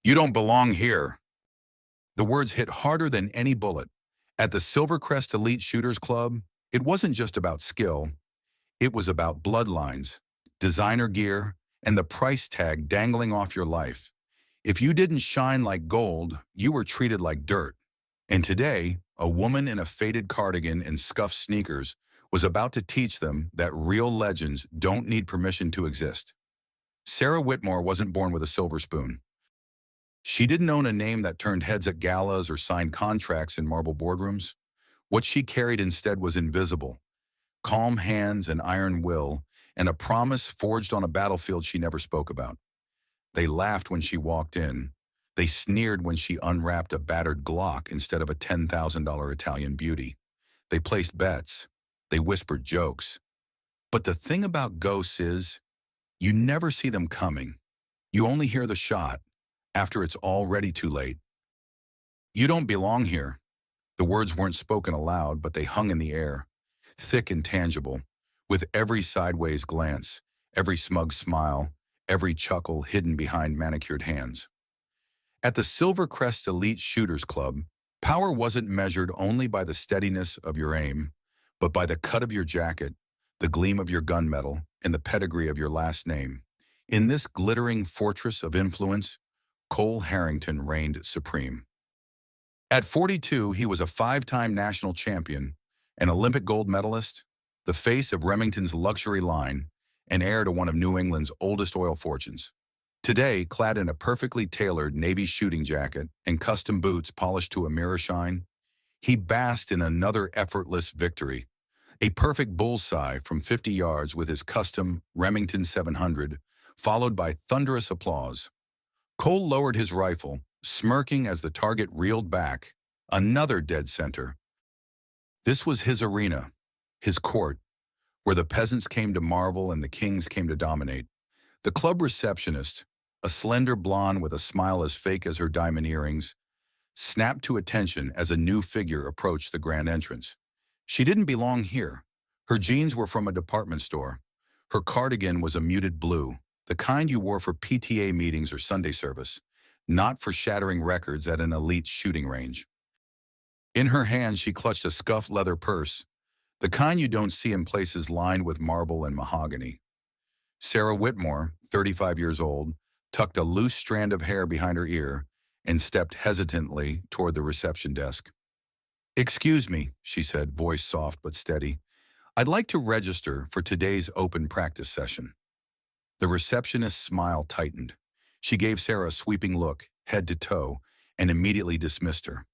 You don't belong here. The words hit harder than any bullet. At the Silvercrest Elite Shooters Club, it wasn't just about skill. It was about bloodlines, designer gear, and the price tag dangling off your life. If you didn't shine like gold, you were treated like dirt. And today, a woman in a faded cardigan and scuffed sneakers was about to teach them that real legends don't need permission to exist. Sarah Whitmore wasn't born with a silver spoon. She didn't own a name that turned heads at galas or signed contracts in marble boardrooms. What she carried instead was invisible: calm hands, an iron will, and a promise forged on a battlefield she never spoke about. They laughed when she walked in. They sneered when she unwrapped a battered Glock instead of a $10,000 Italian beauty. They placed bets. They whispered jokes. But the thing about ghosts is, you never see them coming. You only hear the shot after it's already too late. You don't belong here. The words weren't spoken aloud, but they hung in the air, thick and tangible, with every sideways glance, every smug smile, every chuckle hidden behind manicured hands. At the Silvercrest Elite Shooters Club, power wasn't measured only by the steadiness of your aim, but by the cut of your jacket, the gleam of your gunmetal, and the pedigree of your last name. In this glittering fortress of influence, Cole Harrington reigned supreme. At 42, he was a five-time national champion, an Olympic gold medalist, the face of Remington's luxury line, and heir to one of New England's oldest oil fortunes. Today, clad in a perfectly tailored navy shooting jacket and custom boots polished to a mirror shine, he basked in another effortless victory, a perfect bullseye from 50 yards with his custom Remington 700, followed by thunderous applause. Cole lowered his rifle, smirking as the target reeled back. Another dead center. This was his arena, his court, where the peasants came to marvel and the kings came to dominate. The club receptionist, a slender blonde with a smile as fake as her diamond earrings, snapped to attention as a new figure approached the grand entrance. She didn't belong here. Her jeans were from a department store. Her cardigan was a muted blue, the kind you wore for PTA meetings or Sunday service, not for shattering records at an elite shooting range. In her hand, she clutched a scuffed leather purse, the kind you don't see in places lined with marble and mahogany. Sarah Whitmore, 35 years old, tucked a loose strand of hair behind her ear and stepped hesitantly toward the reception desk. "Excuse me," she said, voice soft but steady. "I'd like to register for today's open practice session." The receptionist's smile tightened. She gave Sarah a sweeping look, head to toe, and immediately dismissed her.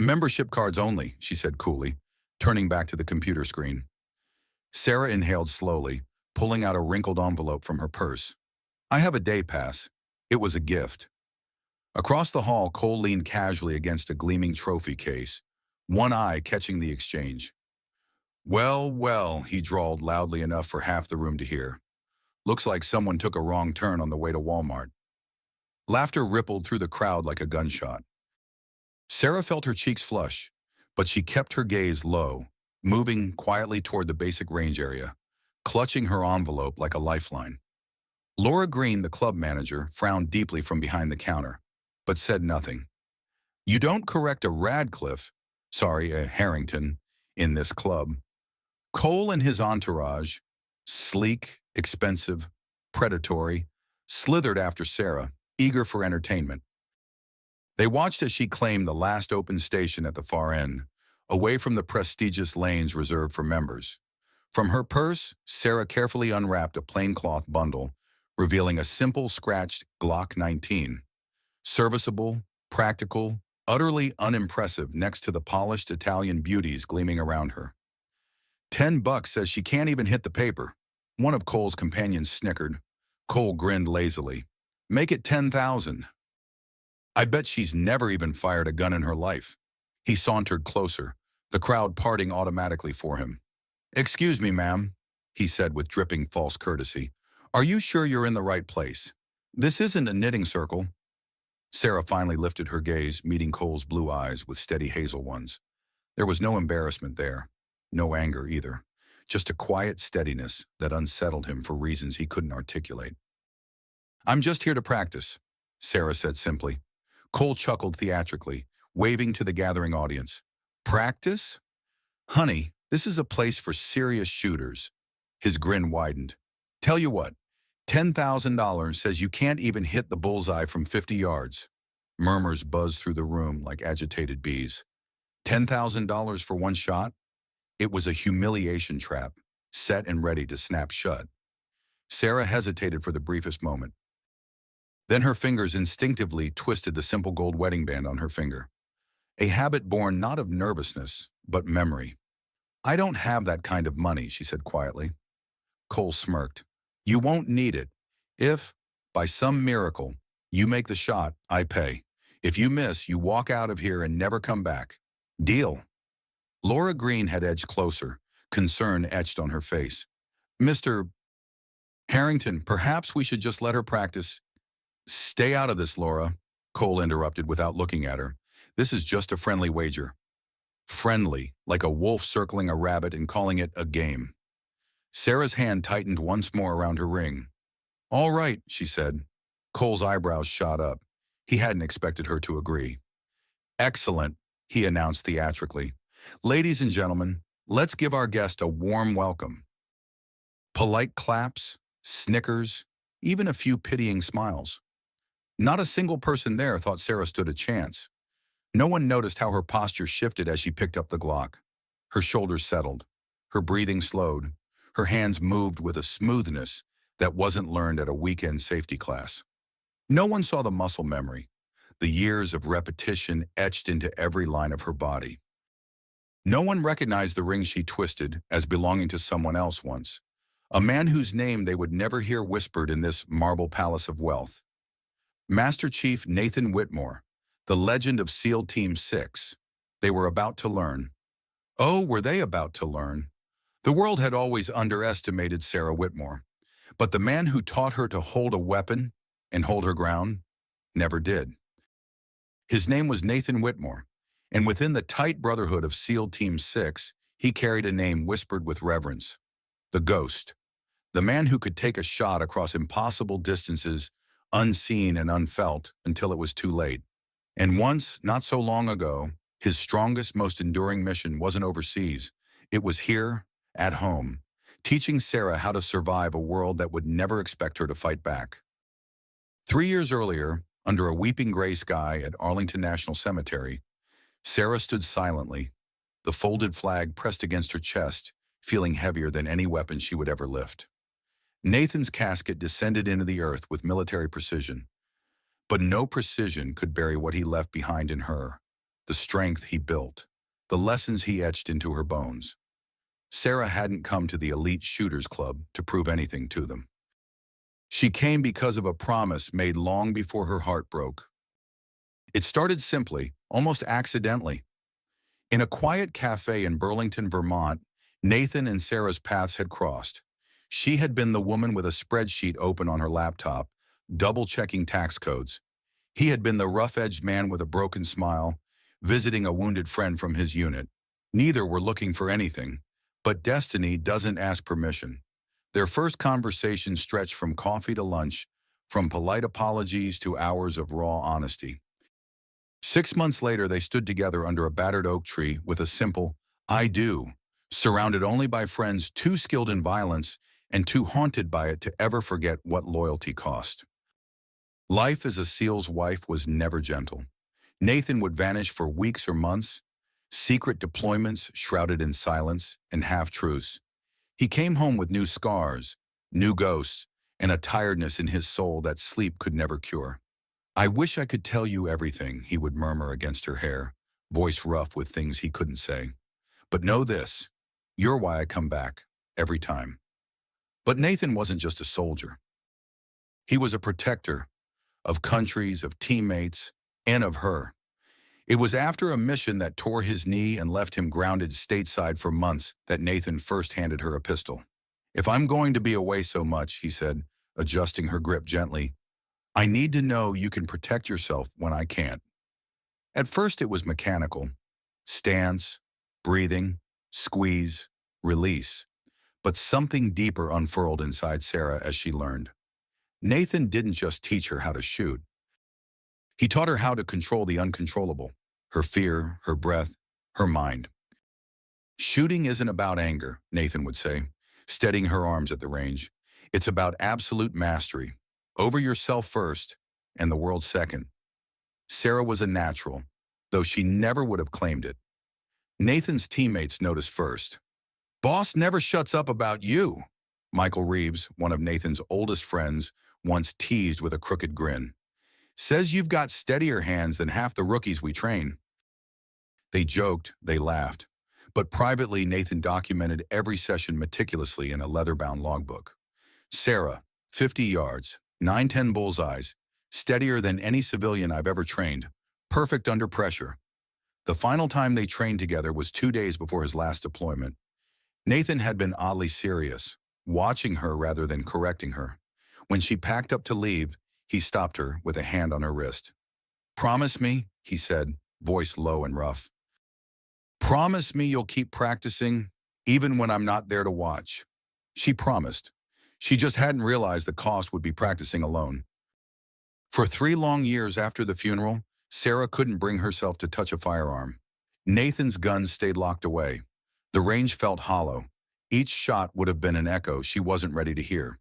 "Membership cards only," she said coolly, turning back to the computer screen. Sarah inhaled slowly, pulling out a wrinkled envelope from her purse. "I have a day pass." It was a gift. Across the hall, Cole leaned casually against a gleaming trophy case, one eye catching the exchange. "Well, well," he drawled loudly enough for half the room to hear. "Looks like someone took a wrong turn on the way to Walmart." Laughter rippled through the crowd like a gunshot. Sarah felt her cheeks flush, but she kept her gaze low, moving quietly toward the basic range area, clutching her envelope like a lifeline. Laura Green, the club manager, frowned deeply from behind the counter, but said nothing. "You don't correct a a Harrington, in this club." Cole and his entourage, sleek, expensive, predatory, slithered after Sarah, eager for entertainment. They watched as she claimed the last open station at the far end, away from the prestigious lanes reserved for members. From her purse, Sarah carefully unwrapped a plain cloth bundle, revealing a simple scratched Glock 19. Serviceable, practical, utterly unimpressive next to the polished Italian beauties gleaming around her. $10 says she can't even hit the paper." One of Cole's companions snickered. Cole grinned lazily. "Make it 10,000. I bet she's never even fired a gun in her life." He sauntered closer, the crowd parting automatically for him. "Excuse me, ma'am," he said with dripping false courtesy. "Are you sure you're in the right place? This isn't a knitting circle." Sarah finally lifted her gaze, meeting Cole's blue eyes with steady hazel ones. There was no embarrassment there, no anger either, just a quiet steadiness that unsettled him for reasons he couldn't articulate. "I'm just here to practice. Sarah said simply. Cole chuckled theatrically, waving to the gathering audience. Practice? Honey, this is a place for serious shooters. His grin widened. Tell you what, $10,000 says you can't even hit the bullseye from 50 yards. Murmurs buzzed through the room like agitated bees. $10,000 for one shot? It was a humiliation trap, set and ready to snap shut. Sarah hesitated for the briefest moment. Then her fingers instinctively twisted the simple gold wedding band on her finger. A habit born not of nervousness, but memory. I don't have that kind of money, she said quietly. Cole smirked. You won't need it. If, by some miracle, you make the shot, I pay. If you miss, you walk out of here and never come back. Deal. Laura Green had edged closer, concern etched on her face. Mr. Harrington, perhaps we should just let her practice. Stay out of this, Laura, Cole interrupted without looking at her. This is just a friendly wager. Friendly, like a wolf circling a rabbit and calling it a game. Sarah's hand tightened once more around her ring. All right, she said. Cole's eyebrows shot up. He hadn't expected her to agree. Excellent, he announced theatrically. Ladies and gentlemen, let's give our guest a warm welcome. Polite claps, snickers, even a few pitying smiles. Not a single person there thought Sarah stood a chance. No one noticed how her posture shifted as she picked up the Glock. Her shoulders settled. Her breathing slowed. Her hands moved with a smoothness that wasn't learned at a weekend safety class. No one saw the muscle memory, the years of repetition etched into every line of her body. No one recognized the ring she twisted as belonging to someone else once, a man whose name they would never hear whispered in this marble palace of wealth. Master Chief Nathan Whitmore, the legend of SEAL Team 6. They were about to learn. Oh, were they about to learn? The world had always underestimated Sarah Whitmore, but the man who taught her to hold a weapon and hold her ground never did. His name was Nathan Whitmore, and within the tight brotherhood of SEAL Team 6, he carried a name whispered with reverence. The Ghost, the man who could take a shot across impossible distances, unseen and unfelt until it was too late. And once, not so long ago, his strongest, most enduring mission wasn't overseas. It was here, at home, teaching Sarah how to survive a world that would never expect her to fight back. 3 years earlier, under a weeping gray sky at Arlington National Cemetery, Sarah stood silently, the folded flag pressed against her chest, feeling heavier than any weapon she would ever lift. Nathan's casket descended into the earth with military precision, but no precision could bury what he left behind in her, the strength he built, the lessons he etched into her bones. Sarah hadn't come to the elite shooters club to prove anything to them. She came because of a promise made long before her heart broke. It started simply, almost accidentally. In a quiet cafe in Burlington, Vermont, Nathan and Sarah's paths had crossed. She had been the woman with a spreadsheet open on her laptop, double-checking tax codes. He had been the rough-edged man with a broken smile, visiting a wounded friend from his unit. Neither were looking for anything, but destiny doesn't ask permission. Their first conversation stretched from coffee to lunch, from polite apologies to hours of raw honesty. 6 months later, they stood together under a battered oak tree with a simple, I do, surrounded only by friends too skilled in violence and too haunted by it to ever forget what loyalty cost. Life as a SEAL's wife was never gentle. Nathan would vanish for weeks or months, secret deployments shrouded in silence and half-truths. He came home with new scars, new ghosts, and a tiredness in his soul that sleep could never cure. I wish I could tell you everything, he would murmur against her hair, voice rough with things he couldn't say. But know this, you're why I come back, every time. But Nathan wasn't just a soldier. He was a protector of countries, of teammates, and of her. It was after a mission that tore his knee and left him grounded stateside for months that Nathan first handed her a pistol. If I'm going to be away so much, he said, adjusting her grip gently, I need to know you can protect yourself when I can't. At first it was mechanical. Stance, breathing, squeeze, release. But something deeper unfurled inside Sarah as she learned. Nathan didn't just teach her how to shoot. He taught her how to control the uncontrollable, her fear, her breath, her mind. Shooting isn't about anger, Nathan would say, steadying her arms at the range. It's about absolute mastery, over yourself first and the world second. Sarah was a natural, though she never would have claimed it. Nathan's teammates noticed first. "Boss never shuts up about you," Michael Reeves, one of Nathan's oldest friends, once teased with a crooked grin. "Says you've got steadier hands than half the rookies we train." They joked, they laughed. But privately, Nathan documented every session meticulously in a leather-bound logbook. Sarah, 50 yards, 9-10 bullseyes, steadier than any civilian I've ever trained, perfect under pressure. The final time they trained together was 2 days before his last deployment. Nathan had been oddly serious, watching her rather than correcting her. When she packed up to leave, he stopped her with a hand on her wrist. "Promise me," he said, voice low and rough. "Promise me you'll keep practicing, even when I'm not there to watch." She promised. She just hadn't realized the cost would be practicing alone. For 3 long years after the funeral, Sarah couldn't bring herself to touch a firearm. Nathan's gun stayed locked away. The range felt hollow. Each shot would have been an echo she wasn't ready to hear.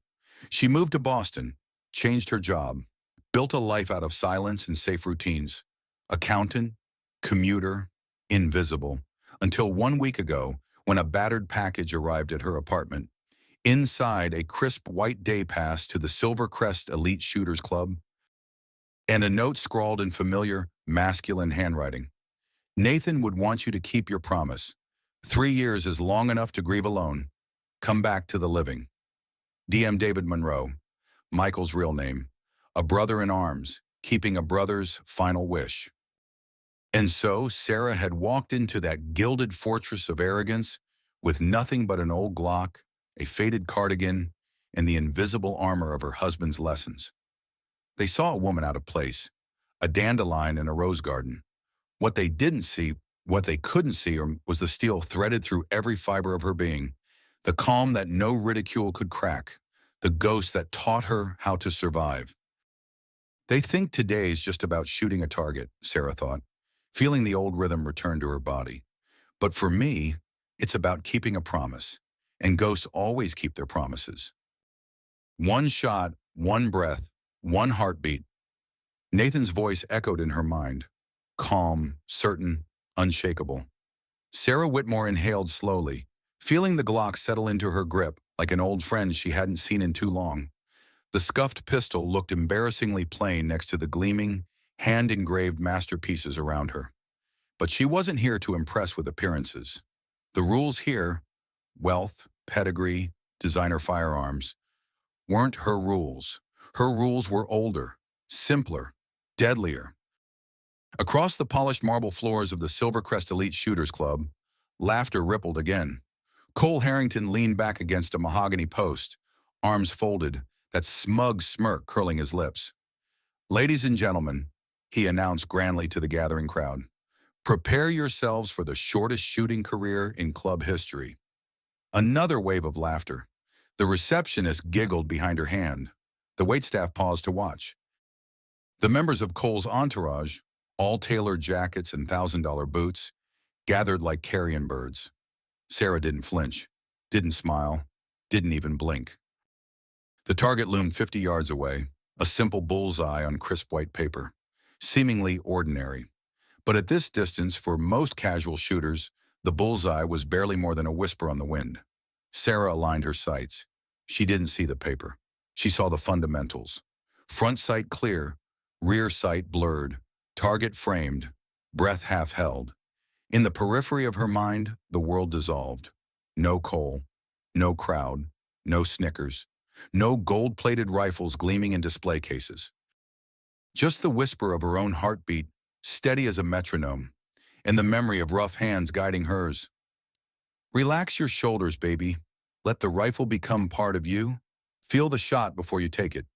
She moved to Boston, changed her job, built a life out of silence and safe routines. Accountant, commuter, invisible, until 1 week ago when a battered package arrived at her apartment. Inside, a crisp white day pass to the Silvercrest Elite Shooters Club, and a note scrawled in familiar, masculine handwriting. "Nathan would want you to keep your promise. 3 years is long enough to grieve alone. Come back to the living." DM David Monroe, Michael's real name, a brother in arms, keeping a brother's final wish. And so Sarah had walked into that gilded fortress of arrogance with nothing but an old Glock, a faded cardigan, and the invisible armor of her husband's lessons. They saw a woman out of place, a dandelion in a rose garden. What they didn't see, what they couldn't see, was the steel threaded through every fiber of her being, the calm that no ridicule could crack, the ghost that taught her how to survive. They think today's just about shooting a target, Sarah thought, feeling the old rhythm return to her body. But for me, it's about keeping a promise, and ghosts always keep their promises. One shot, one breath, one heartbeat. Nathan's voice echoed in her mind, calm, certain, unshakable. Sarah Whitmore inhaled slowly, feeling the Glock settle into her grip like an old friend she hadn't seen in too long. The scuffed pistol looked embarrassingly plain next to the gleaming, hand-engraved masterpieces around her. But she wasn't here to impress with appearances. The rules here, wealth, pedigree, designer firearms, weren't her rules. Her rules were older, simpler, deadlier. Across the polished marble floors of the Silvercrest Elite Shooters Club, laughter rippled again. Cole Harrington leaned back against a mahogany post, arms folded, that smug smirk curling his lips. "Ladies and gentlemen," he announced grandly to the gathering crowd, "prepare yourselves for the shortest shooting career in club history." Another wave of laughter. The receptionist giggled behind her hand. The waitstaff paused to watch. The members of Cole's entourage, all tailored jackets and $1,000 boots, gathered like carrion birds. Sarah didn't flinch, didn't smile, didn't even blink. The target loomed 50 yards away, a simple bullseye on crisp white paper, seemingly ordinary. But at this distance, for most casual shooters, the bullseye was barely more than a whisper on the wind. Sarah aligned her sights. She didn't see the paper. She saw the fundamentals. Front sight clear, rear sight blurred, target framed, breath half held. In the periphery of her mind, the world dissolved. No Cole, no crowd, no Snickers, no gold-plated rifles gleaming in display cases. Just the whisper of her own heartbeat, steady as a metronome, and the memory of rough hands guiding hers. "Relax your shoulders, baby. Let the rifle become part of you. Feel the shot before you take it."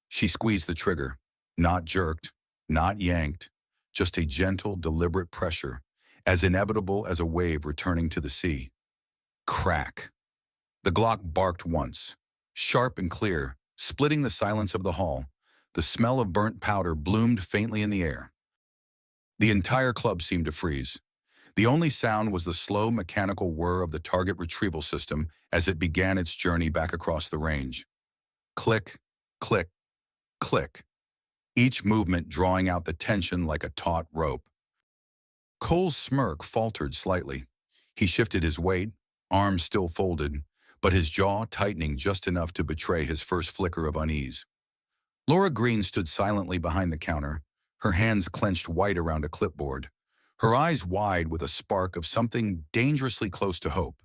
She squeezed the trigger, not jerked, not yanked, just a gentle, deliberate pressure, as inevitable as a wave returning to the sea. Crack. The Glock barked once, sharp and clear, splitting the silence of the hall. The smell of burnt powder bloomed faintly in the air. The entire club seemed to freeze. The only sound was the slow mechanical whir of the target retrieval system as it began its journey back across the range. Click, click, click, each movement drawing out the tension like a taut rope. Cole's smirk faltered slightly. He shifted his weight, arms still folded, but his jaw tightening just enough to betray his first flicker of unease. Laura Green stood silently behind the counter, her hands clenched white around a clipboard, her eyes wide with a spark of something dangerously close to hope.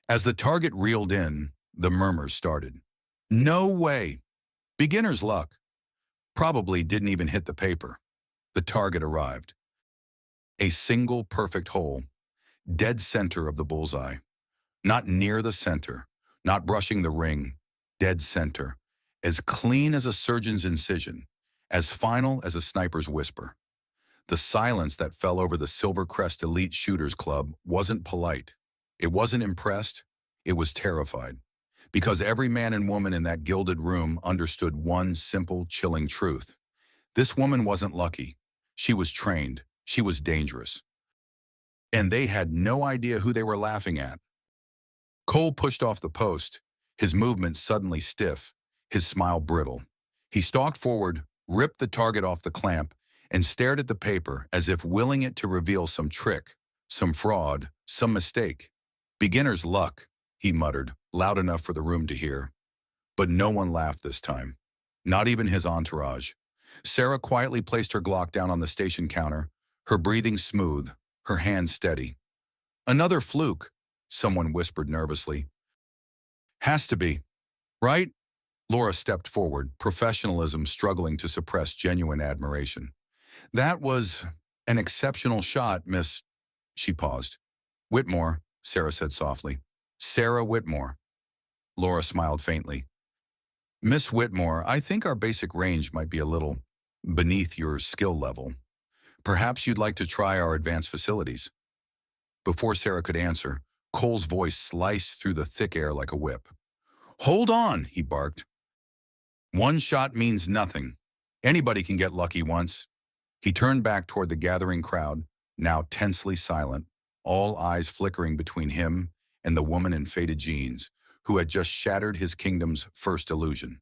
As the target reeled in, the murmurs started. No way! Beginner's luck. Probably didn't even hit the paper. The target arrived. A single perfect hole, dead center of the bullseye. Not near the center, not brushing the ring, dead center. As clean as a surgeon's incision, as final as a sniper's whisper. The silence that fell over the Silvercrest Elite Shooters Club wasn't polite. It wasn't impressed. It was terrified. Because every man and woman in that gilded room understood one simple, chilling truth. This woman wasn't lucky. She was trained. She was dangerous. And they had no idea who they were laughing at. Cole pushed off the post, his movements suddenly stiff, his smile brittle. He stalked forward, ripped the target off the clamp, and stared at the paper as if willing it to reveal some trick, some fraud, some mistake. Beginner's luck, he muttered, loud enough for the room to hear. But no one laughed this time, not even his entourage. Sarah quietly placed her Glock down on the station counter, her breathing smooth, her hands steady. Another fluke, someone whispered nervously. Has to be, right? Laura stepped forward, professionalism struggling to suppress genuine admiration. That was an exceptional shot, Miss... She paused. Whitmore, Sarah said softly. Sarah Whitmore. Laura smiled faintly. Miss Whitmore, I think our basic range might be a little beneath your skill level. Perhaps you'd like to try our advanced facilities. Before Sarah could answer, Cole's voice sliced through the thick air like a whip. Hold on, he barked. One shot means nothing. Anybody can get lucky once. He turned back toward the gathering crowd, now tensely silent, all eyes flickering between him and the woman in faded jeans, who had just shattered his kingdom's first illusion.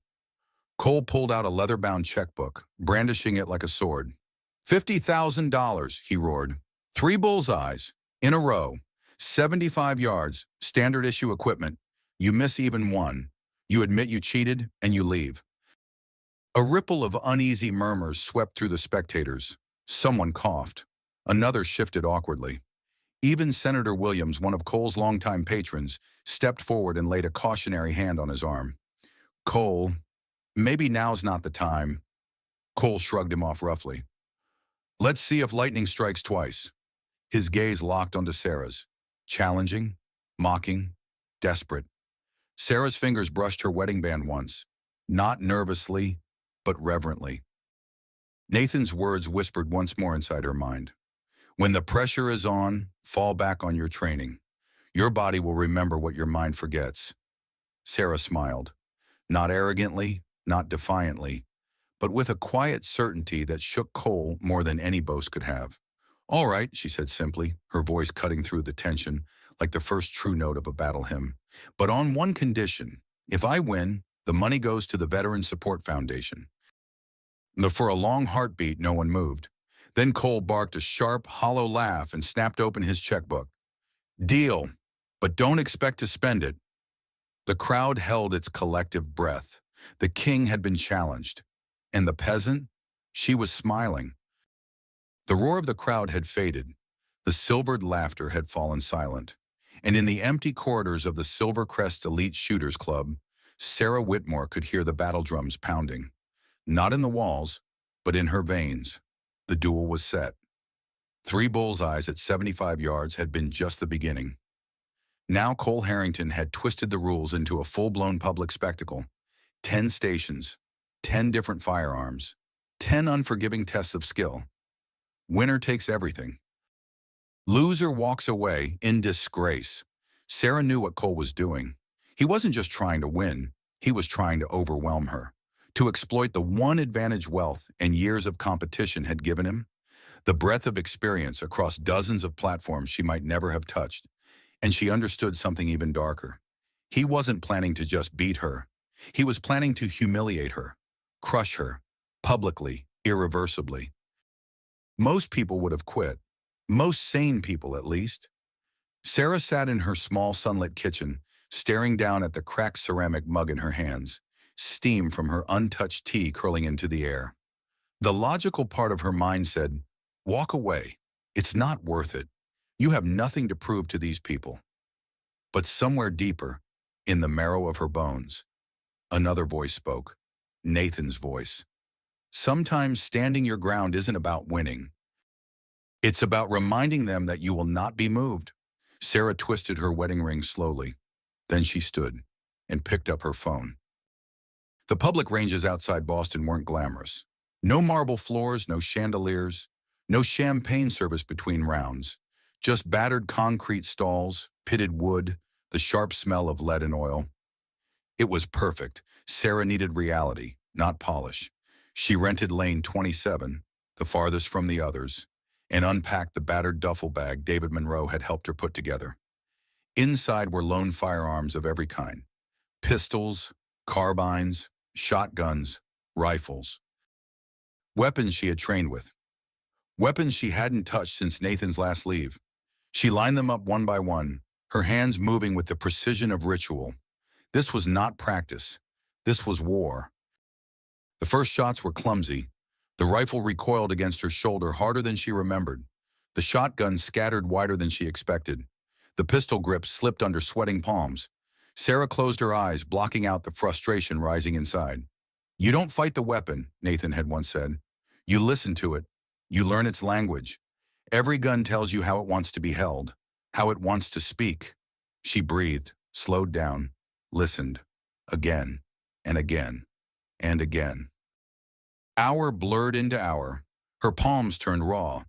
Cole pulled out a leather-bound checkbook, brandishing it like a sword. $50,000, he roared. 3 bullseyes, in a row, 75 yards, standard issue equipment. You miss even one. You admit you cheated, and you leave. A ripple of uneasy murmurs swept through the spectators. Someone coughed. Another shifted awkwardly. Even Senator Williams, one of Cole's longtime patrons, stepped forward and laid a cautionary hand on his arm. Cole, maybe now's not the time. Cole shrugged him off roughly. Let's see if lightning strikes twice. His gaze locked onto Sarah's. Challenging, mocking, desperate. Sarah's fingers brushed her wedding band once, not nervously, but reverently. Nathan's words whispered once more inside her mind. When the pressure is on, fall back on your training. Your body will remember what your mind forgets. Sarah smiled, not arrogantly, not defiantly, but with a quiet certainty that shook Cole more than any boast could have. All right, she said simply, her voice cutting through the tension like the first true note of a battle hymn. But on one condition, if I win, the money goes to the Veteran Support Foundation. For a long heartbeat, no one moved. Then Cole barked a sharp, hollow laugh and snapped open his checkbook. Deal, but don't expect to spend it. The crowd held its collective breath. The king had been challenged. And the peasant? She was smiling. The roar of the crowd had faded. The silvered laughter had fallen silent. And in the empty corridors of the Silvercrest Elite Shooters Club, Sarah Whitmore could hear the battle drums pounding. Not in the walls, but in her veins. The duel was set. 3 bullseyes at 75 yards had been just the beginning. Now Cole Harrington had twisted the rules into a full-blown public spectacle. 10 stations, 10 different firearms, 10 unforgiving tests of skill. Winner takes everything. Loser walks away in disgrace. Sarah knew what Cole was doing. He wasn't just trying to win, he was trying to overwhelm her. to exploit the one advantage wealth and years of competition had given him, the breadth of experience across dozens of platforms she might never have touched. And she understood something even darker. He wasn't planning to just beat her. He was planning to humiliate her, crush her, publicly, irreversibly. Most people would have quit. Most sane people, at least. Sarah sat in her small sunlit kitchen, staring down at the cracked ceramic mug in her hands, steam from her untouched tea curling into the air. The logical part of her mind said, "Walk away. It's not worth it. You have nothing to prove to these people." But somewhere deeper, in the marrow of her bones, another voice spoke, Nathan's voice. Sometimes standing your ground isn't about winning. It's about reminding them that you will not be moved. Sarah twisted her wedding ring slowly. Then she stood and picked up her phone. The public ranges outside Boston weren't glamorous. No marble floors, no chandeliers, no champagne service between rounds. Just battered concrete stalls, pitted wood, the sharp smell of lead and oil. It was perfect. Sarah needed reality, not polish. She rented lane 27, the farthest from the others, and unpacked the battered duffel bag David Monroe had helped her put together. Inside were lone firearms of every kind. Pistols, carbines, shotguns, rifles. Weapons she had trained with. Weapons she hadn't touched since Nathan's last leave. She lined them up one by one, her hands moving with the precision of ritual. This was not practice. This was war. The first shots were clumsy. The rifle recoiled against her shoulder harder than she remembered. The shotgun scattered wider than she expected. The pistol grip slipped under sweating palms. Sarah closed her eyes, blocking out the frustration rising inside. "You don't fight the weapon," Nathan had once said. "You listen to it. You learn its language. Every gun tells you how it wants to be held, how it wants to speak." She breathed, slowed down, listened, again, and again, and again. Hour blurred into hour. Her palms turned raw.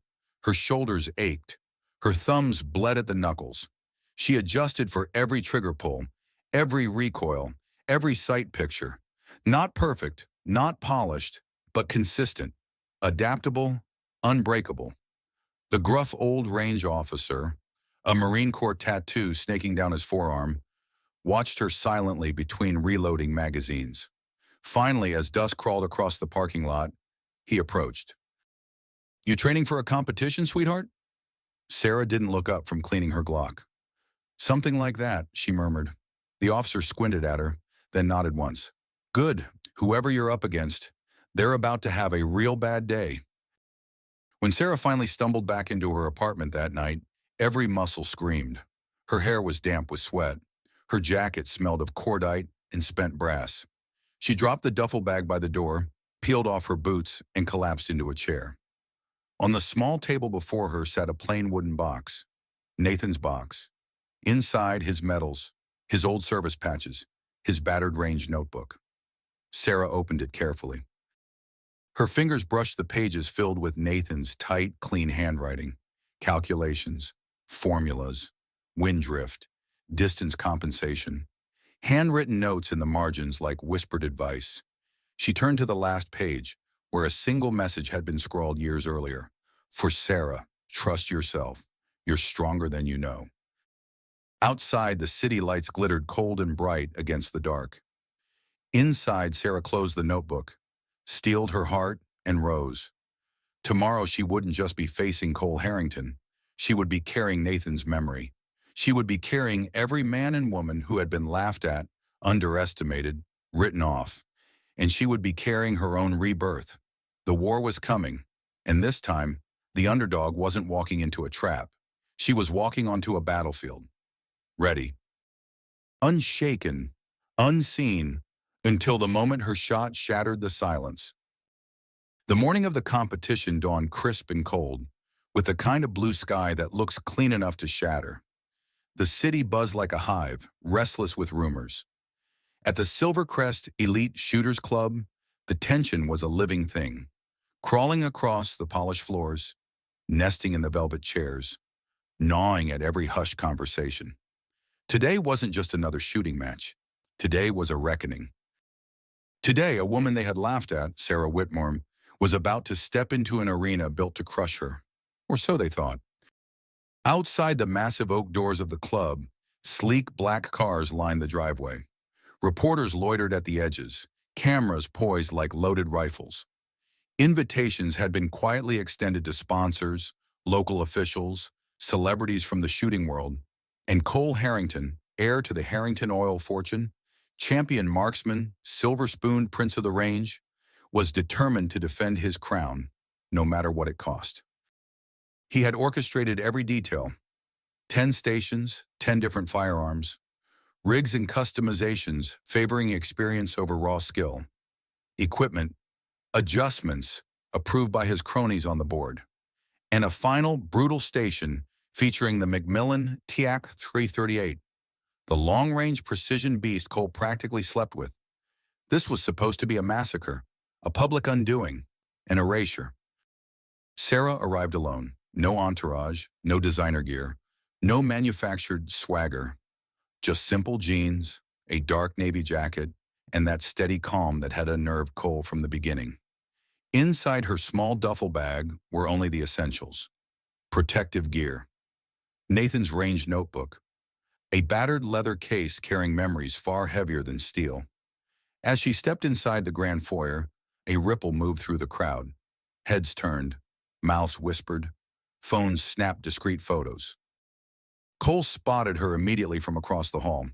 Her shoulders ached. Her thumbs bled at the knuckles. She adjusted for every trigger pull, every recoil, every sight picture. Not perfect, not polished, but consistent, adaptable, unbreakable. The gruff old range officer, a Marine Corps tattoo snaking down his forearm, watched her silently between reloading magazines. Finally, as dust crawled across the parking lot, he approached. "You training for a competition, sweetheart?" Sarah didn't look up from cleaning her Glock. "Something like that," she murmured. The officer squinted at her, then nodded once. "Good. Whoever you're up against, they're about to have a real bad day." When Sarah finally stumbled back into her apartment that night, every muscle screamed. Her hair was damp with sweat. Her jacket smelled of cordite and spent brass. She dropped the duffel bag by the door, peeled off her boots, and collapsed into a chair. On the small table before her sat a plain wooden box. Nathan's box. Inside, his medals, his old service patches, his battered range notebook. Sarah opened it carefully. Her fingers brushed the pages filled with Nathan's tight, clean handwriting. Calculations, formulas, wind drift, distance compensation. Handwritten notes in the margins like whispered advice. She turned to the last page, where a single message had been scrawled years earlier. "For Sarah, trust yourself. You're stronger than you know." Outside, the city lights glittered cold and bright against the dark. Inside, Sarah closed the notebook, steeled her heart, and rose. Tomorrow she wouldn't just be facing Cole Harrington. She would be carrying Nathan's memory. She would be carrying every man and woman who had been laughed at, underestimated, written off. And she would be carrying her own rebirth. The war was coming, and this time, the underdog wasn't walking into a trap. She was walking onto a battlefield. Ready. Unshaken, unseen, until the moment her shot shattered the silence. The morning of the competition dawned crisp and cold, with the kind of blue sky that looks clean enough to shatter. The city buzzed like a hive, restless with rumors. At the Silvercrest Elite Shooters Club, the tension was a living thing, crawling across the polished floors, nesting in the velvet chairs, gnawing at every hushed conversation. Today wasn't just another shooting match. Today was a reckoning. Today, a woman they had laughed at, Sarah Whitmore, was about to step into an arena built to crush her. Or so they thought. Outside the massive oak doors of the club, sleek black cars lined the driveway. Reporters loitered at the edges, cameras poised like loaded rifles. Invitations had been quietly extended to sponsors, local officials, celebrities from the shooting world, and Cole Harrington, heir to the Harrington oil fortune, champion marksman, silver spoon prince of the range, was determined to defend his crown, no matter what it cost. He had orchestrated every detail: 10 stations, 10 different firearms, rigs and customizations favoring experience over raw skill, equipment, adjustments approved by his cronies on the board, and a final brutal station featuring the Macmillan TIAC 338, the long-range precision beast Cole practically slept with. This was supposed to be a massacre, a public undoing, an erasure. Sarah arrived alone. No entourage, no designer gear, no manufactured swagger, just simple jeans, a dark navy jacket, and that steady calm that had unnerved Cole from the beginning. Inside her small duffel bag were only the essentials: protective gear, Nathan's range notebook, a battered leather case carrying memories far heavier than steel. As she stepped inside the grand foyer, a ripple moved through the crowd. Heads turned, mouths whispered, phones snapped discreet photos. Cole spotted her immediately from across the hall.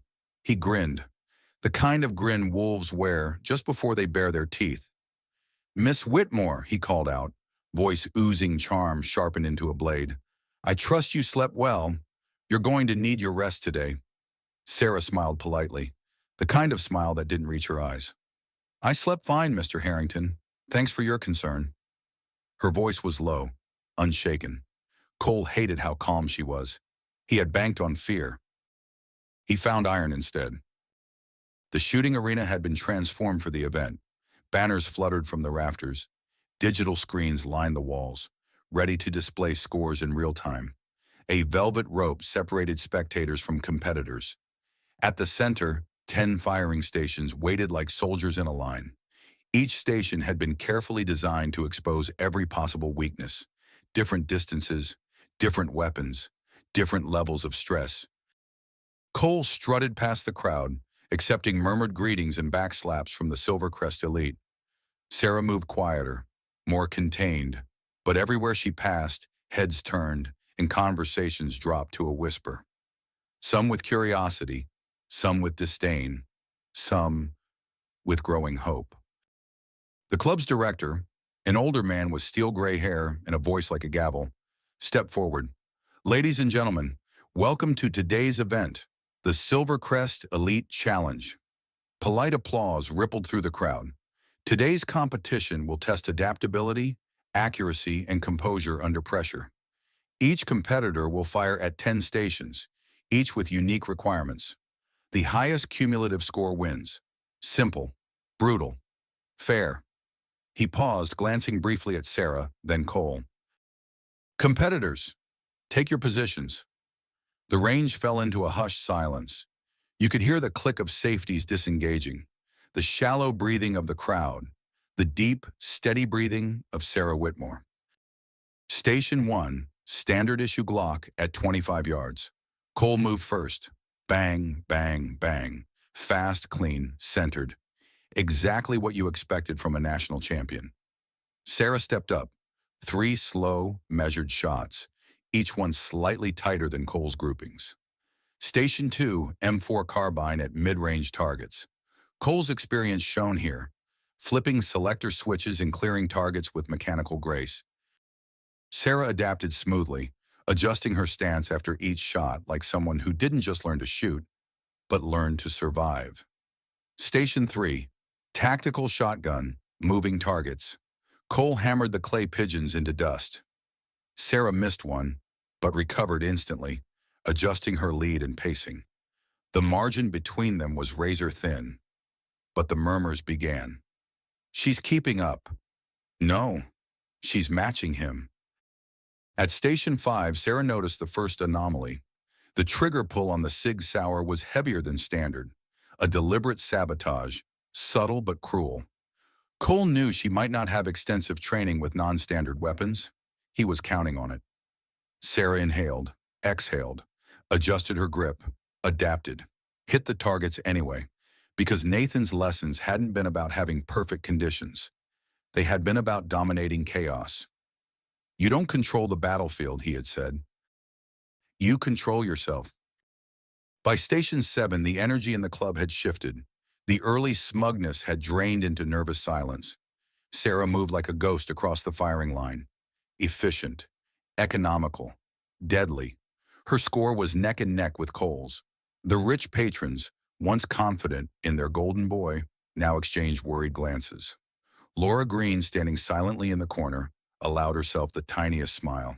He grinned, the kind of grin wolves wear just before they bare their teeth. "Miss Whitmore," he called out, voice oozing charm sharpened into a blade. "I trust you slept well. You're going to need your rest today." Sarah smiled politely, the kind of smile that didn't reach her eyes. "I slept fine, Mr. Harrington. Thanks for your concern." Her voice was low, unshaken. Cole hated how calm she was. He had banked on fear. He found iron instead. The shooting arena had been transformed for the event. Banners fluttered from the rafters. Digital screens lined the walls, ready to display scores in real time. A velvet rope separated spectators from competitors. At the center, 10 firing stations waited like soldiers in a line. Each station had been carefully designed to expose every possible weakness: different distances, different weapons, different levels of stress. Cole strutted past the crowd, accepting murmured greetings and backslaps from the Silvercrest elite. Sarah moved quieter, more contained, but everywhere she passed, heads turned and conversations dropped to a whisper. Some with curiosity, some with disdain, some with growing hope. The club's director, an older man with steel gray hair and a voice like a gavel, stepped forward. "Ladies and gentlemen, welcome to today's event, the Silvercrest Elite Challenge." Polite applause rippled through the crowd. Today's competition will test adaptability, accuracy, and composure under pressure. Each competitor will fire at 10 stations, each with unique requirements. The highest cumulative score wins. Simple, brutal, fair. He paused, glancing briefly at Sarah, then Cole. "Competitors, take your positions." The range fell into a hushed silence. You could hear the click of safeties disengaging, the shallow breathing of the crowd, the deep, steady breathing of Sarah Whitmore. Station 1, standard issue Glock at 25 yards. Cole moved first. Bang, bang, bang. Fast, clean, centered. Exactly what you expected from a national champion. Sarah stepped up. 3 slow, measured shots, each one slightly tighter than Cole's groupings. Station 2, M4 carbine at mid-range targets. Cole's experience shown here, flipping selector switches and clearing targets with mechanical grace. Sarah adapted smoothly, adjusting her stance after each shot like someone who didn't just learn to shoot, but learned to survive. Station 3, tactical shotgun, moving targets. Cole hammered the clay pigeons into dust. Sarah missed one, but recovered instantly, adjusting her lead and pacing. The margin between them was razor thin, but the murmurs began. "She's keeping up." "No, she's matching him." At Station 5, Sarah noticed the first anomaly. The trigger pull on the Sig Sauer was heavier than standard, a deliberate sabotage, subtle but cruel. Cole knew she might not have extensive training with non-standard weapons. He was counting on it. Sarah inhaled, exhaled, adjusted her grip, adapted, hit the targets anyway, because Nathan's lessons hadn't been about having perfect conditions. They had been about dominating chaos. You don't control the battlefield, he had said. You control yourself. By Station 7, the energy in the club had shifted. The early smugness had drained into nervous silence. Sarah moved like a ghost across the firing line. Efficient, economical, deadly. Her score was neck and neck with Cole's. The rich patrons, once confident in their golden boy, now exchanged worried glances. Laura Green, standing silently in the corner, allowed herself the tiniest smile.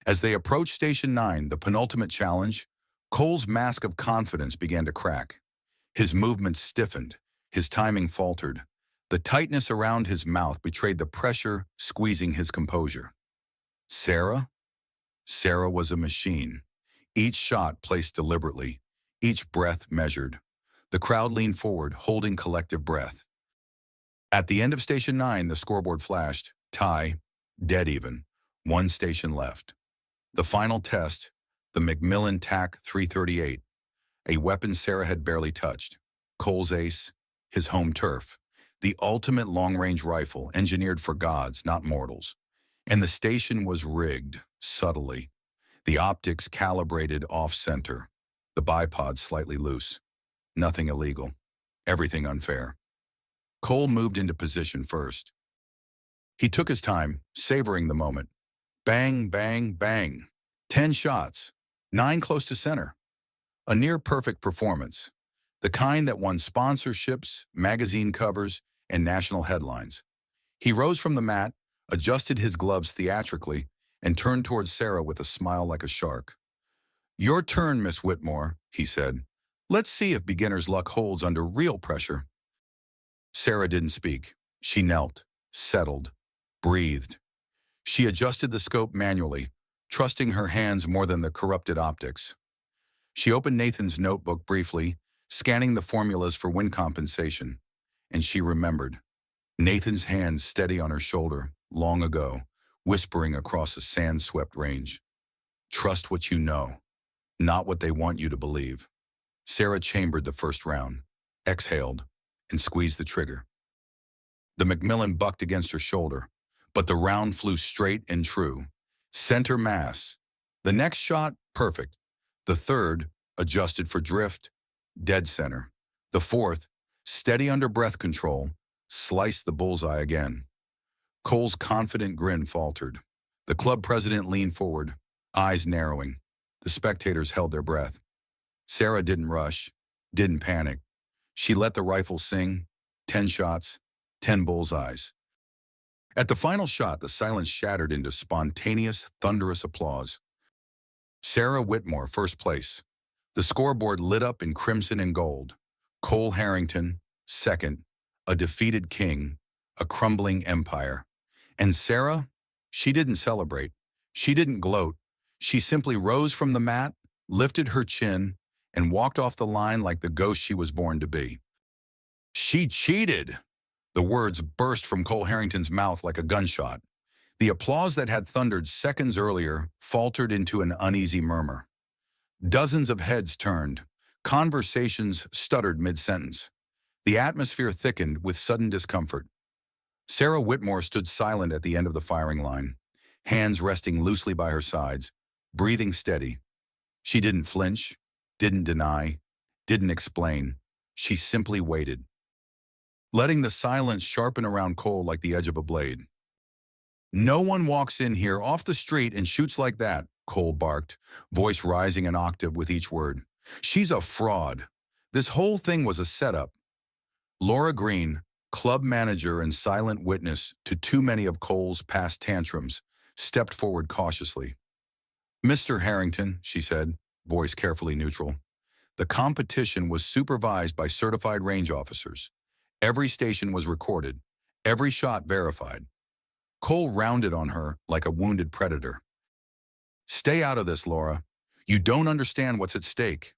As they approached Station 9, the penultimate challenge, Cole's mask of confidence began to crack. His movements stiffened, his timing faltered. The tightness around his mouth betrayed the pressure squeezing his composure. Sarah? Sarah was a machine. Each shot placed deliberately, each breath measured. The crowd leaned forward, holding collective breath. At the end of Station 9, the scoreboard flashed, tie, dead even, one station left. The final test, the Macmillan TAC 338, a weapon Sarah had barely touched. Cole's ace, his home turf, the ultimate long-range rifle engineered for gods, not mortals. And the station was rigged, subtly. The optics calibrated off-center, the bipod slightly loose. Nothing illegal, everything unfair. Cole moved into position first. He took his time, savoring the moment. Bang, bang, bang. 10 shots, 9 close to center. A near-perfect performance, the kind that won sponsorships, magazine covers, and national headlines. He rose from the mat, adjusted his gloves theatrically, and turned towards Sarah with a smile like a shark. "Your turn, Miss Whitmore," he said. "Let's see if beginner's luck holds under real pressure." Sarah didn't speak. She knelt, settled, breathed. She adjusted the scope manually, trusting her hands more than the corrupted optics. She opened Nathan's notebook briefly, scanning the formulas for wind compensation, and she remembered. Nathan's hands steady on her shoulder, long ago, whispering across a sand-swept range. Trust what you know, not what they want you to believe. Sarah chambered the first round, exhaled, and squeezed the trigger. The Macmillan bucked against her shoulder, but the round flew straight and true. Center mass. The next shot, perfect. The third, adjusted for drift, dead center. The fourth, steady under breath control, sliced the bullseye again. Cole's confident grin faltered. The club president leaned forward, eyes narrowing. The spectators held their breath. Sarah didn't rush, didn't panic. She let the rifle sing, 10 shots, 10 bullseyes. At the final shot, the silence shattered into spontaneous, thunderous applause. Sarah Whitmore, first place. The scoreboard lit up in crimson and gold. Cole Harrington, second, a defeated king, a crumbling empire. And Sarah, she didn't celebrate. She didn't gloat. She simply rose from the mat, lifted her chin, and walked off the line like the ghost she was born to be. She cheated! The words burst from Cole Harrington's mouth like a gunshot. The applause that had thundered seconds earlier faltered into an uneasy murmur. Dozens of heads turned. Conversations stuttered mid-sentence. The atmosphere thickened with sudden discomfort. Sarah Whitmore stood silent at the end of the firing line, hands resting loosely by her sides, breathing steady. She didn't flinch, didn't deny, didn't explain. She simply waited, letting the silence sharpen around Cole like the edge of a blade. "No one walks in here off the street and shoots like that," Cole barked, voice rising an octave with each word. "She's a fraud. This whole thing was a setup." Laura Green, club manager and silent witness to too many of Cole's past tantrums, stepped forward cautiously. "Mr. Harrington," she said, voice carefully neutral. "The competition was supervised by certified range officers. Every station was recorded, every shot verified." Cole rounded on her like a wounded predator. "Stay out of this, Laura. You don't understand what's at stake."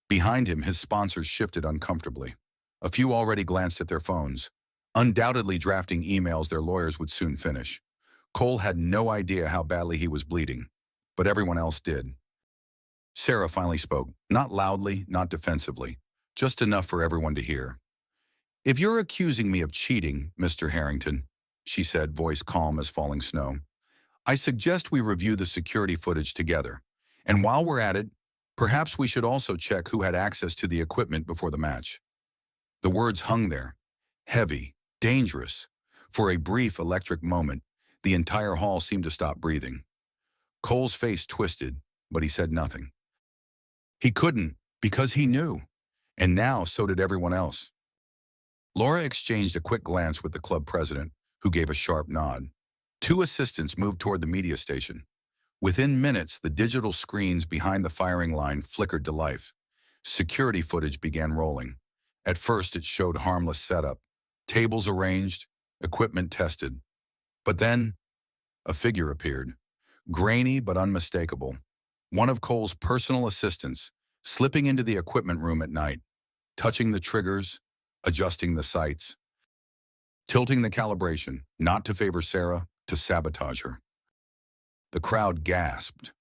Behind him, his sponsors shifted uncomfortably. A few already glanced at their phones, undoubtedly drafting emails their lawyers would soon finish. Cole had no idea how badly he was bleeding, but everyone else did. Sarah finally spoke, not loudly, not defensively, just enough for everyone to hear. "If you're accusing me of cheating, Mr. Harrington," she said, voice calm as falling snow, "I suggest we review the security footage together. And while we're at it, perhaps we should also check who had access to the equipment before the match." The words hung there, heavy, dangerous. For a brief electric moment, the entire hall seemed to stop breathing. Cole's face twisted, but he said nothing. He couldn't, because he knew. And now so did everyone else. Laura exchanged a quick glance with the club president, who gave a sharp nod. Two assistants moved toward the media station. Within minutes, the digital screens behind the firing line flickered to life. Security footage began rolling. At first, it showed harmless setup. Tables arranged, equipment tested. But then, a figure appeared. Grainy but unmistakable. One of Cole's personal assistants, slipping into the equipment room at night, touching the triggers, adjusting the sights, tilting the calibration, not to favor Sarah, to sabotage her. The crowd gasped.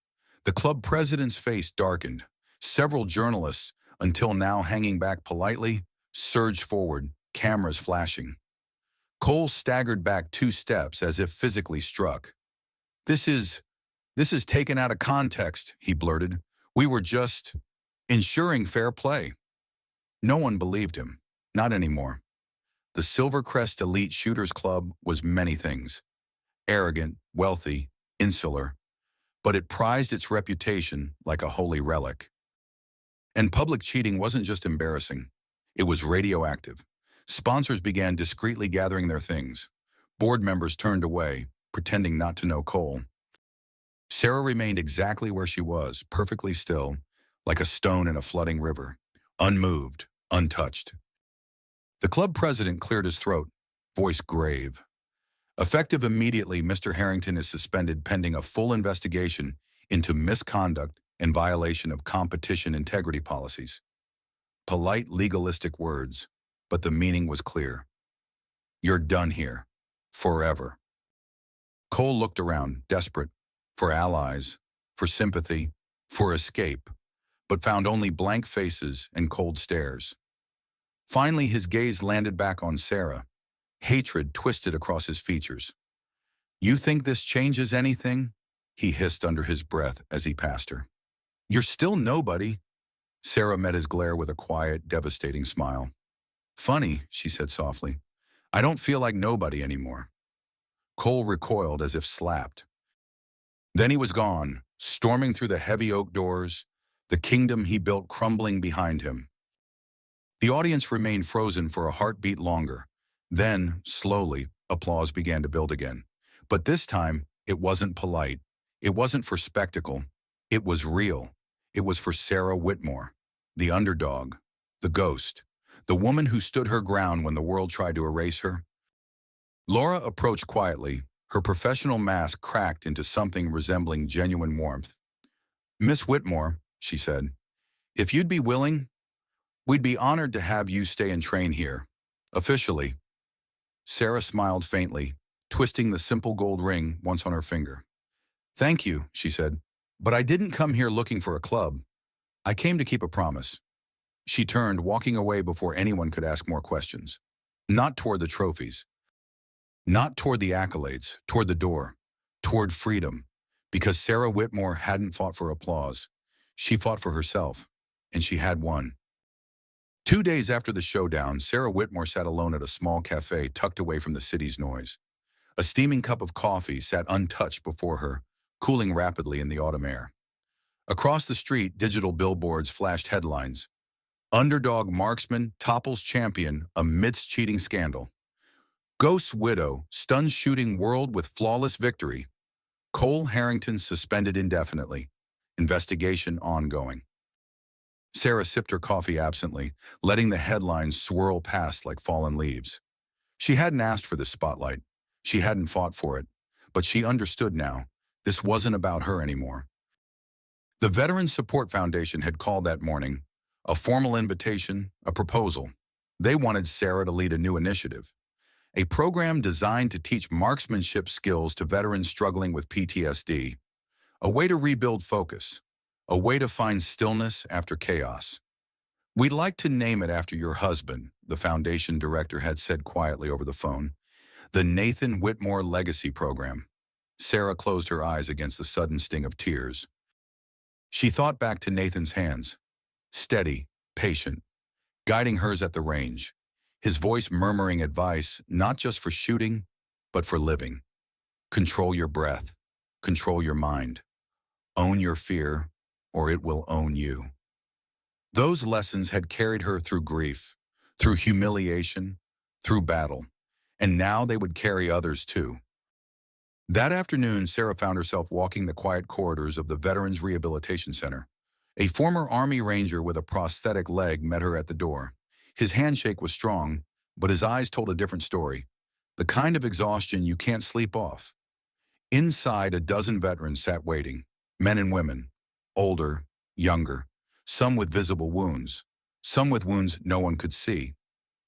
The club president's face darkened. Several journalists, until now hanging back politely, surged forward, cameras flashing. Cole staggered back 2 steps as if physically struck. This is taken out of context," he blurted. "We were just ensuring fair play." No one believed him. Not anymore. The Silvercrest Elite Shooters Club was many things. Arrogant, wealthy, insular. But it prized its reputation like a holy relic. And public cheating wasn't just embarrassing. It was radioactive. Sponsors began discreetly gathering their things. Board members turned away, pretending not to know Cole. Sarah remained exactly where she was, perfectly still, like a stone in a flooding river, unmoved, untouched. The club president cleared his throat, voice grave. "Effective immediately, Mr. Harrington is suspended pending a full investigation into misconduct and violation of competition integrity policies." Polite, legalistic words, but the meaning was clear. "You're done here. Forever." Cole looked around, desperate, for allies, for sympathy, for escape, but found only blank faces and cold stares. Finally, his gaze landed back on Sarah. Hatred twisted across his features. "You think this changes anything?" he hissed under his breath as he passed her. "You're still nobody." Sarah met his glare with a quiet, devastating smile. "Funny," she said softly. "I don't feel like nobody anymore." Cole recoiled as if slapped. Then he was gone, storming through the heavy oak doors, the kingdom he built crumbling behind him. The audience remained frozen for a heartbeat longer. Then, slowly, applause began to build again. But this time, it wasn't polite. It wasn't for spectacle. It was real. It was for Sarah Whitmore, the underdog, the ghost, the woman who stood her ground when the world tried to erase her. Laura approached quietly, her professional mask cracked into something resembling genuine warmth. "Miss Whitmore," she said, "if you'd be willing, we'd be honored to have you stay and train here. Officially." Sarah smiled faintly, twisting the simple gold ring once on her finger. "Thank you," she said, "but I didn't come here looking for a club. I came to keep a promise." She turned, walking away before anyone could ask more questions. Not toward the trophies. Not toward the accolades, toward the door, toward freedom. Because Sarah Whitmore hadn't fought for applause. She fought for herself, and she had won. 2 days after the showdown, Sarah Whitmore sat alone at a small cafe tucked away from the city's noise. A steaming cup of coffee sat untouched before her, cooling rapidly in the autumn air. Across the street, digital billboards flashed headlines. "Underdog marksman topples champion amidst cheating scandal." "Ghost's widow stuns shooting world with flawless victory." "Cole Harrington suspended indefinitely. Investigation ongoing." Sarah sipped her coffee absently, letting the headlines swirl past like fallen leaves. She hadn't asked for this spotlight. She hadn't fought for it. But she understood now. This wasn't about her anymore. The Veterans Support Foundation had called that morning. A formal invitation, a proposal. They wanted Sarah to lead a new initiative, a program designed to teach marksmanship skills to veterans struggling with PTSD, a way to rebuild focus, a way to find stillness after chaos. "We'd like to name it after your husband," the foundation director had said quietly over the phone. "The Nathan Whitmore Legacy Program." Sarah closed her eyes against the sudden sting of tears. She thought back to Nathan's hands, steady, patient, guiding hers at the range, his voice murmuring advice not just for shooting, but for living. Control your breath, control your mind, own your fear, or it will own you. Those lessons had carried her through grief, through humiliation, through battle, and now they would carry others too. That afternoon, Sarah found herself walking the quiet corridors of the Veterans Rehabilitation Center. A former Army Ranger with a prosthetic leg met her at the door. His handshake was strong, but his eyes told a different story, the kind of exhaustion you can't sleep off. Inside, a dozen veterans sat waiting, men and women, older, younger, some with visible wounds, some with wounds no one could see.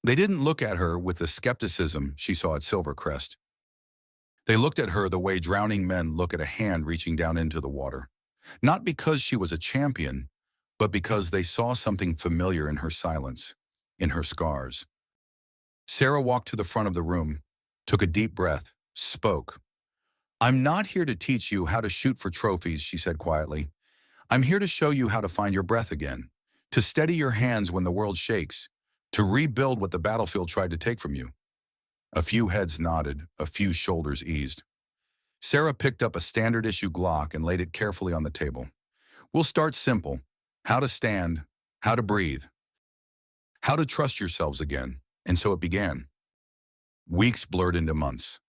They didn't look at her with the skepticism she saw at Silvercrest. They looked at her the way drowning men look at a hand reaching down into the water. Not because she was a champion, but because they saw something familiar in her silence, in her scars. Sarah walked to the front of the room, took a deep breath, spoke. "I'm not here to teach you how to shoot for trophies," she said quietly. "I'm here to show you how to find your breath again, to steady your hands when the world shakes, to rebuild what the battlefield tried to take from you." A few heads nodded, a few shoulders eased. Sarah picked up a standard-issue Glock and laid it carefully on the table. "We'll start simple. How to stand, how to breathe, how to trust yourselves again." And so it began. Weeks blurred into months.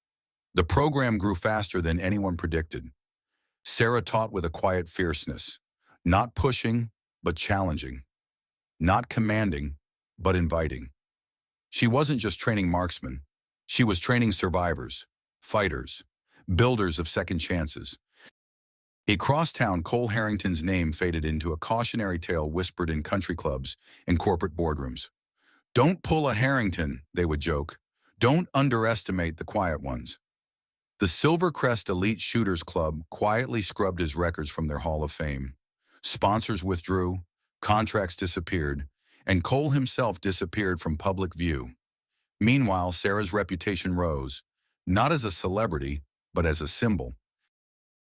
The program grew faster than anyone predicted. Sarah taught with a quiet fierceness, not pushing, but challenging, not commanding, but inviting. She wasn't just training marksmen. She was training survivors, fighters, builders of second chances. Across town, Cole Harrington's name faded into a cautionary tale whispered in country clubs and corporate boardrooms. "Don't pull a Harrington," they would joke. "Don't underestimate the quiet ones." The Silvercrest Elite Shooters Club quietly scrubbed his records from their Hall of Fame. Sponsors withdrew, contracts disappeared, and Cole himself disappeared from public view. Meanwhile, Sarah's reputation rose, not as a celebrity, but as a symbol.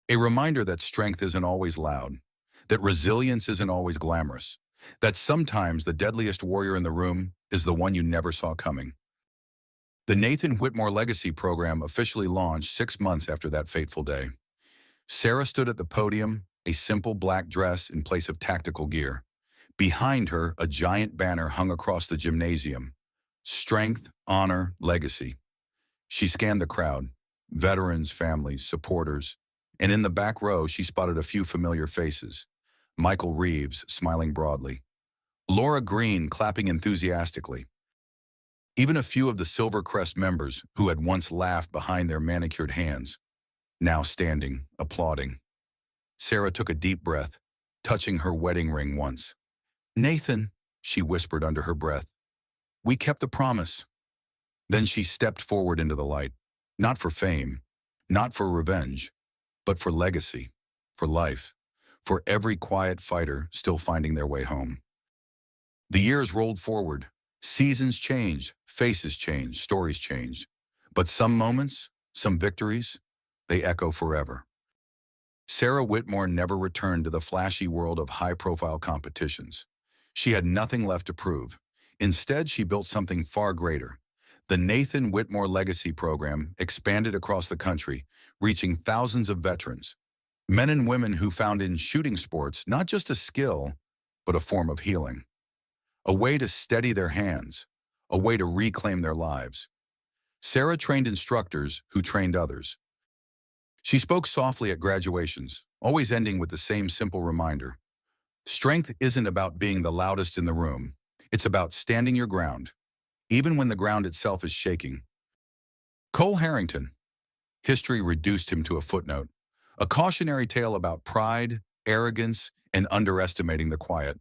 A reminder that strength isn't always loud, that resilience isn't always glamorous, that sometimes the deadliest warrior in the room is the one you never saw coming. The Nathan Whitmore Legacy Program officially launched 6 months after that fateful day. Sarah stood at the podium, a simple black dress in place of tactical gear. Behind her, a giant banner hung across the gymnasium. Strength, honor, legacy. She scanned the crowd, veterans, families, supporters, and in the back row she spotted a few familiar faces. Michael Reeves, smiling broadly. Laura Green, clapping enthusiastically. Even a few of the Silvercrest members who had once laughed behind their manicured hands, now standing, applauding. Sarah took a deep breath, touching her wedding ring once. "Nathan," she whispered under her breath, "we kept the promise." Then she stepped forward into the light, not for fame, not for revenge, but for legacy, for life, for every quiet fighter still finding their way home. The years rolled forward. Seasons changed, faces changed, stories changed. But some moments, some victories, they echo forever. Sarah Whitmore never returned to the flashy world of high-profile competitions. She had nothing left to prove. Instead, she built something far greater. The Nathan Whitmore Legacy Program expanded across the country, reaching thousands of veterans, men and women who found in shooting sports not just a skill, but a form of healing. A way to steady their hands, a way to reclaim their lives. Sarah trained instructors who trained others. She spoke softly at graduations, always ending with the same simple reminder. Strength isn't about being the loudest in the room. It's about standing your ground, even when the ground itself is shaking. Cole Harrington. History reduced him to a footnote, a cautionary tale about pride, arrogance, and underestimating the quiet.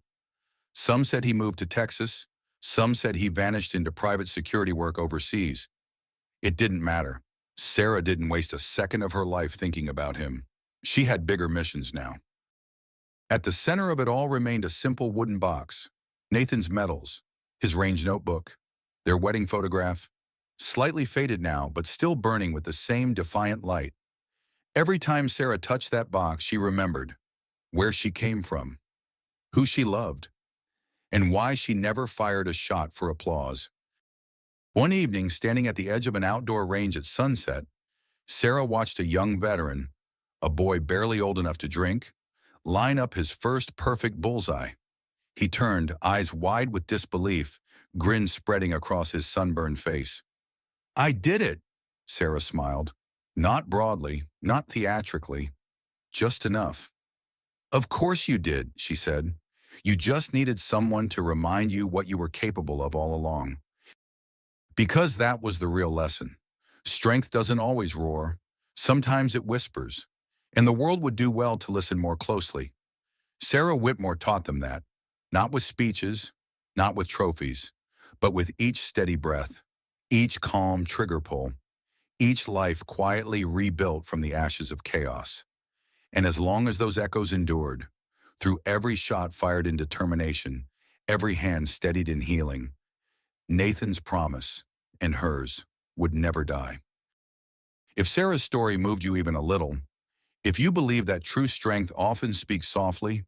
Some said he moved to Texas, Some said he vanished into private security work overseas. It didn't matter. Sarah didn't waste a second of her life thinking about him. She had bigger missions now. At the center of it all remained a simple wooden box, Nathan's medals, his range notebook, their wedding photograph, slightly faded now but still burning with the same defiant light. Every time Sarah touched that box, she remembered where she came from, who she loved, and why she never fired a shot for applause. One evening, standing at the edge of an outdoor range at sunset, Sarah watched a young veteran, a boy barely old enough to drink, line up his first perfect bullseye. He turned, eyes wide with disbelief, grin spreading across his sunburned face. "I did it," Sarah smiled. Not broadly, not theatrically, just enough. "Of course you did," she said. "You just needed someone to remind you what you were capable of all along." Because that was the real lesson. Strength doesn't always roar. Sometimes it whispers. And the world would do well to listen more closely. Sarah Whitmore taught them that, not with speeches, not with trophies, but with each steady breath, each calm trigger pull, each life quietly rebuilt from the ashes of chaos. And as long as those echoes endured, through every shot fired in determination, every hand steadied in healing, Nathan's promise, and hers, would never die. If Sarah's story moved you even a little, if you believe that true strength often speaks softly,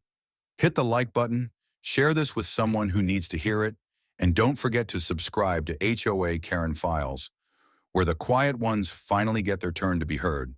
hit the like button, share this with someone who needs to hear it, and don't forget to subscribe to HOA Karen Files, where the quiet ones finally get their turn to be heard.